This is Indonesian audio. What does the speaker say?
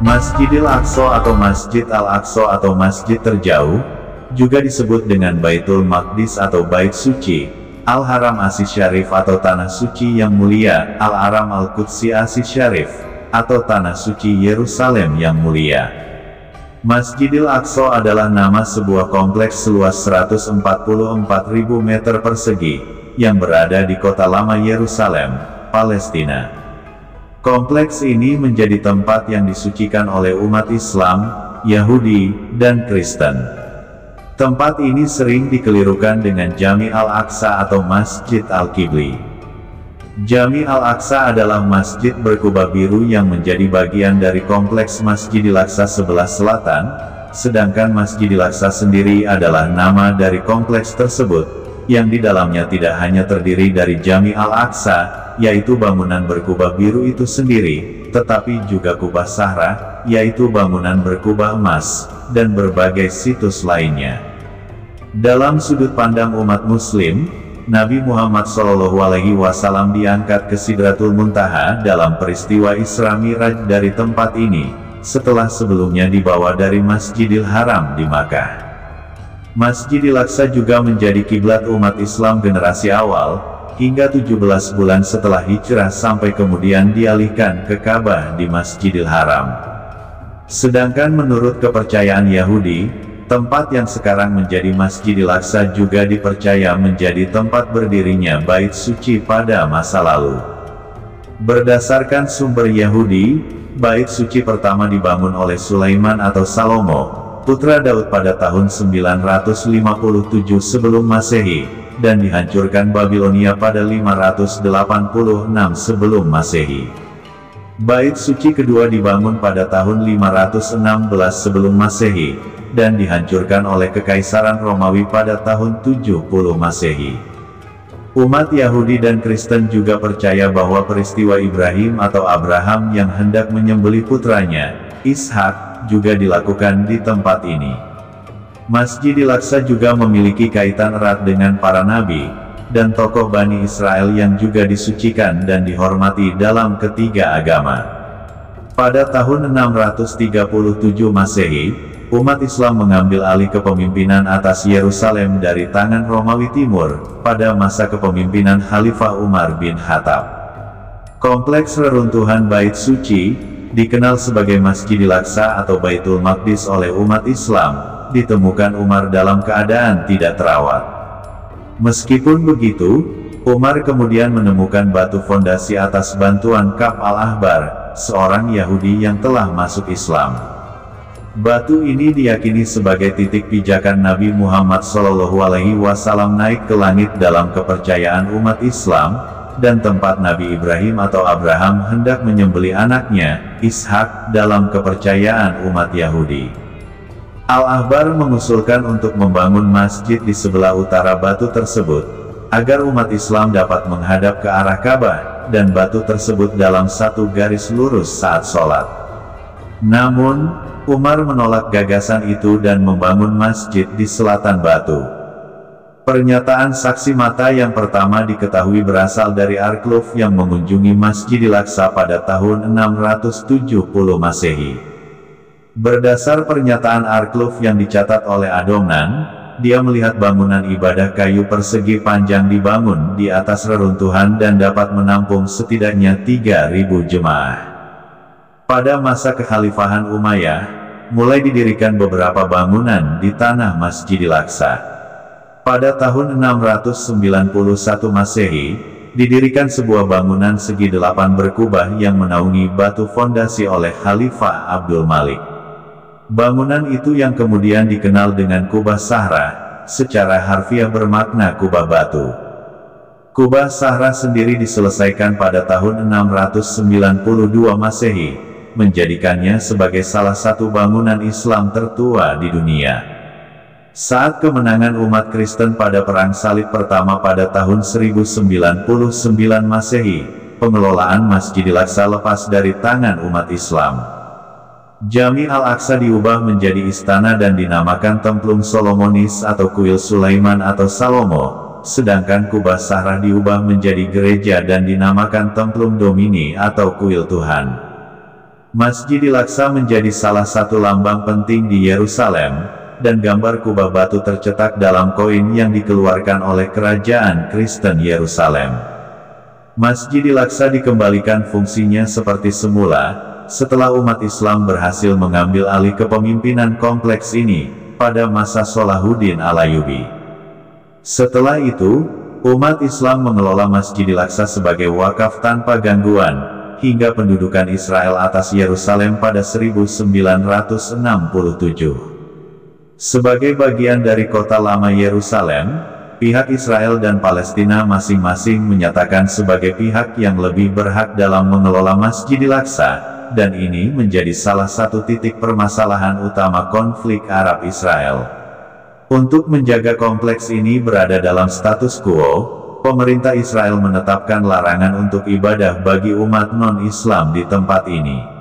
Masjidil Aqsa atau Masjid Al-Aqsa atau Masjid Terjauh, juga disebut dengan Baitul Maqdis atau Bait Suci, Al-Haram As-Syarif atau Tanah Suci yang Mulia, Al-Haram Al-Qudsi As-Syarif, atau Tanah Suci Yerusalem yang Mulia. Masjidil Aqsa adalah nama sebuah kompleks seluas 144.000 meter persegi, yang berada di kota lama Yerusalem, Palestina. Kompleks ini menjadi tempat yang disucikan oleh umat Islam, Yahudi, dan Kristen. Tempat ini sering dikelirukan dengan Jami Al-Aqsa atau Masjid Al-Qibli. Jami Al-Aqsa adalah masjid berkubah biru yang menjadi bagian dari kompleks Masjidil Aqsa sebelah selatan, sedangkan Masjidil Aqsa sendiri adalah nama dari kompleks tersebut, yang di dalamnya tidak hanya terdiri dari Jami Al-Aqsa, yaitu bangunan berkubah biru itu sendiri, tetapi juga kubah Sahra, yaitu bangunan berkubah emas, dan berbagai situs lainnya. Dalam sudut pandang umat Muslim, Nabi Muhammad SAW diangkat ke Sidratul Muntaha dalam peristiwa Isra Mi'raj dari tempat ini, setelah sebelumnya dibawa dari Masjidil Haram di Makkah. Masjidil Aqsa juga menjadi kiblat umat Islam generasi awal, hingga 17 bulan setelah hijrah sampai kemudian dialihkan ke Ka'bah di Masjidil Haram. Sedangkan menurut kepercayaan Yahudi, tempat yang sekarang menjadi Masjidil Aqsa juga dipercaya menjadi tempat berdirinya Bait Suci pada masa lalu. Berdasarkan sumber Yahudi, Bait Suci pertama dibangun oleh Sulaiman atau Salomo, putra Daud pada tahun 957 sebelum Masehi, dan dihancurkan Babilonia pada 586 sebelum Masehi. Bait Suci kedua dibangun pada tahun 516 sebelum Masehi, dan dihancurkan oleh Kekaisaran Romawi pada tahun 70 Masehi. Umat Yahudi dan Kristen juga percaya bahwa peristiwa Ibrahim atau Abraham yang hendak menyembelih putranya, Ishak, juga dilakukan di tempat ini. Masjidil Aqsa juga memiliki kaitan erat dengan para nabi, dan tokoh Bani Israel yang juga disucikan dan dihormati dalam ketiga agama. Pada tahun 637 Masehi, umat Islam mengambil alih kepemimpinan atas Yerusalem dari tangan Romawi Timur, pada masa kepemimpinan Khalifah Umar bin Khattab. Kompleks reruntuhan Bait Suci, dikenal sebagai Masjidil Aqsa atau Baitul Maqdis oleh umat Islam, ditemukan Umar dalam keadaan tidak terawat. Meskipun begitu, Umar kemudian menemukan batu fondasi atas bantuan Ka'b al-Ahbar, seorang Yahudi yang telah masuk Islam. Batu ini diyakini sebagai titik pijakan Nabi Muhammad SAW naik ke langit dalam kepercayaan umat Islam, dan tempat Nabi Ibrahim atau Abraham hendak menyembelih anaknya, Ishak, dalam kepercayaan umat Yahudi. Al-Ahbar mengusulkan untuk membangun masjid di sebelah utara batu tersebut, agar umat Islam dapat menghadap ke arah Ka'bah, dan batu tersebut dalam satu garis lurus saat sholat. Namun, Umar menolak gagasan itu dan membangun masjid di selatan batu. Pernyataan saksi mata yang pertama diketahui berasal dari Arkluf yang mengunjungi Masjidil Aqsa pada tahun 670 Masehi. Berdasar pernyataan Arkluf yang dicatat oleh Adomnan, dia melihat bangunan ibadah kayu persegi panjang dibangun di atas reruntuhan dan dapat menampung setidaknya 3.000 jemaah. Pada masa kekhalifahan Umayyah, mulai didirikan beberapa bangunan di tanah Masjidil Aqsa. Pada tahun 691 Masehi, didirikan sebuah bangunan segi 8 berkubah yang menaungi batu fondasi oleh Khalifah Abdul Malik. Bangunan itu yang kemudian dikenal dengan Kubah Sahra, secara harfiah bermakna kubah batu. Kubah Sahra sendiri diselesaikan pada tahun 692 Masehi, menjadikannya sebagai salah satu bangunan Islam tertua di dunia. Saat kemenangan umat Kristen pada Perang Salib pertama pada tahun 1099 Masehi, pengelolaan Masjidil Aqsa lepas dari tangan umat Islam. Jami Al-Aqsa diubah menjadi istana dan dinamakan Templum Solomonis atau Kuil Sulaiman atau Salomo, sedangkan Kubah Sahra diubah menjadi gereja dan dinamakan Templum Domini atau Kuil Tuhan. Masjidil Aqsa menjadi salah satu lambang penting di Yerusalem, dan gambar kubah batu tercetak dalam koin yang dikeluarkan oleh kerajaan Kristen Yerusalem. Masjidil Aqsa dikembalikan fungsinya seperti semula, setelah umat Islam berhasil mengambil alih kepemimpinan kompleks ini, pada masa Salahuddin Al-Ayyubi. Setelah itu, umat Islam mengelola Masjidil Aqsa sebagai wakaf tanpa gangguan, hingga pendudukan Israel atas Yerusalem pada 1967. Sebagai bagian dari kota lama Yerusalem, pihak Israel dan Palestina masing-masing menyatakan sebagai pihak yang lebih berhak dalam mengelola Masjidil Aqsa, dan ini menjadi salah satu titik permasalahan utama konflik Arab-Israel. Untuk menjaga kompleks ini berada dalam status quo, pemerintah Israel menetapkan larangan untuk ibadah bagi umat non-Islam di tempat ini.